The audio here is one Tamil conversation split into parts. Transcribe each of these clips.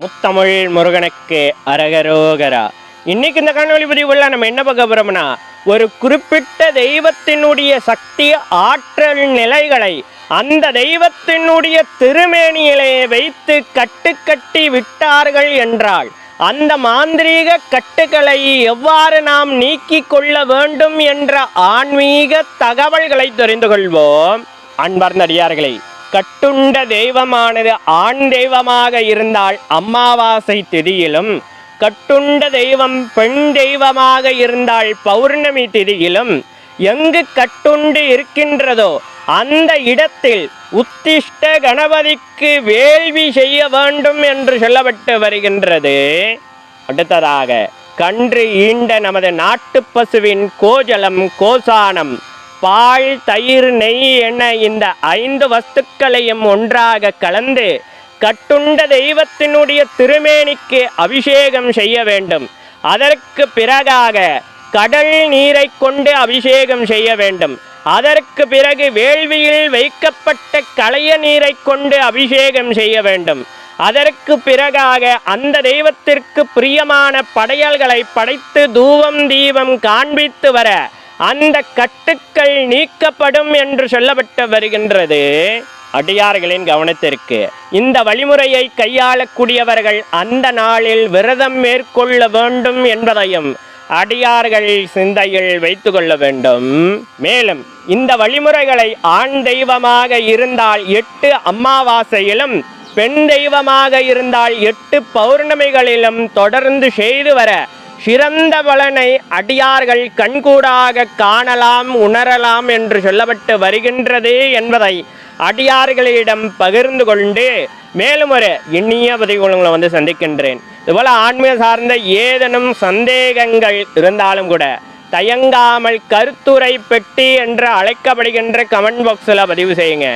முத்தமிழ் முருகனுக்கு அரகரோகரா. இன்னைக்கு இந்த காணொளி பதிவுல நம்ம என்ன பார்க்க போறோம்னா, ஒரு குறிப்பிட்ட தெய்வத்தினுடைய சக்தி ஆற்றல் நிலைகளை அந்த தெய்வத்தினுடைய திருமேனியிலே வைத்து கட்டி விட்டார்கள் என்றால் அந்த மாந்திரீக கட்டுகளை எவ்வாறு நாம் நீக்கிக் கொள்ள வேண்டும் என்ற ஆன்மீக தகவல்களை தெரிந்து கொள்வோம். அன்பார்ந்த அடியார்களே, கட்டுண்ட தெய்வமானது ஆண் தெய்வமாக இருந்தால் அமாவாசை திதியிலும், கட்டுண்ட தெய்வம் பெண் தெய்வமாக இருந்தால் பௌர்ணமி திதியிலும், எங்கு கட்டுண்டு இருக்கின்றதோ அந்த இடத்தில் உத்திஷ்ட கணபதிக்கு வேள்வி செய்ய வேண்டும் என்று சொல்லப்பட்டு வருகின்றது. அடுத்ததாக, கன்று ஈண்ட நமது நாட்டு பசுவின் கோஜலம், கோசானம், பால், தயிர், நெய் என இந்த 5 வஸ்துக்களையும் ஒன்றாக கலந்து கட்டுண்ட தெய்வத்தினுடைய திருமேனிக்கு அபிஷேகம் செய்ய வேண்டும். அதற்கு பிறகாக கடல் நீரை கொண்டு அபிஷேகம் செய்ய வேண்டும். அதற்கு பிறகு வேள்வியில் வைக்கப்பட்ட களைய நீரை கொண்டு அபிஷேகம் செய்ய வேண்டும். அதற்கு பிறகாக அந்த தெய்வத்திற்கு பிரியமான படையல்களை படைத்து தூபம் தீபம் காண்பித்து வர அந்த கட்டுக்கள் நீக்கப்படும் என்று சொல்லப்பட்டு வருகின்றது. அடியார்களின் கவனத்திற்கு, இந்த வழிமுறையை கையாளக்கூடியவர்கள் அந்த நாளில் விரதம் மேற்கொள்ள வேண்டும் என்பதையும் அடியார்கள் சிந்தையில் வைத்து கொள்ள வேண்டும். மேலும் இந்த வழிமுறைகளை ஆண் தெய்வமாக இருந்தால் 8 அமாவாசையிலும், பெண் தெய்வமாக இருந்தால் 8 பௌர்ணமிகளிலும் தொடர்ந்து செய்து வர சிறந்த பலனை அடியார்கள் கண்கூடாக காணலாம், உணரலாம் என்று சொல்லப்பட்டு வருகின்றது என்பதை அடியார்களிடம் பகிர்ந்து கொண்டு மேலும் ஒரு இனிய பதிவுகளை வந்து சந்திக்கின்றேன். இதுபோல ஆன்மீக சார்ந்த ஏதேனும் சந்தேகங்கள் இருந்தாலும் கூட தயங்காமல் கருத்துரை பெட்டி என்று அழைக்கப்படுகின்ற கமெண்ட் பாக்ஸில் பதிவு செய்யுங்க.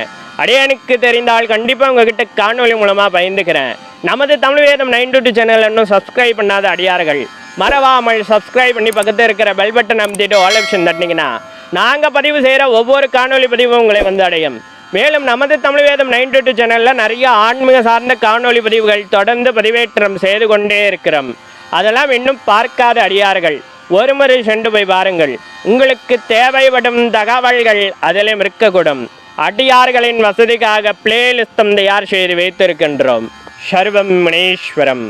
அடியானுக்கு தெரிந்தால் கண்டிப்பாக உங்ககிட்ட காணொலி மூலமாக பயந்துக்கிறேன். நமது தமிழ் வேதம் 922 சேனல் இன்னும் சப்ஸ்கிரைப் பண்ணாத அடியார்கள் மறவாமல் சப்ஸ்கிரைப் பண்ணி பக்கத்தில் இருக்கிற பெல் பட்டன் அமைத்திட்டு ஆல் ஆப்ஷன் தட்டினீங்கன்னா நாங்கள் பதிவு செய்கிற ஒவ்வொரு காணொலி பதிவும் உங்களை வந்து அடையும். மேலும் நமது தமிழ் வேதம் 922 சேனலில் நிறைய ஆன்மீக சார்ந்த காணொலி பதிவுகள் தொடர்ந்து பதிவேற்றம் செய்து கொண்டே இருக்கிறோம். அதெல்லாம் இன்னும் பார்க்காத அடியார்கள் ஒரு முறை சென்று போய் பாருங்கள். உங்களுக்கு தேவைப்படும் தகவல்கள் அதிலும் இருக்கக்கூடும். அடியார்களின் வசதிக்காக பிளேலிஸ்டம் தயார் செய்து வைத்திருக்கின்றோம். சர்வம் முனீஸ்வரம்,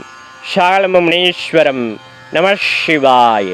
சகலம் முனீஸ்வரம். நம சிவாய.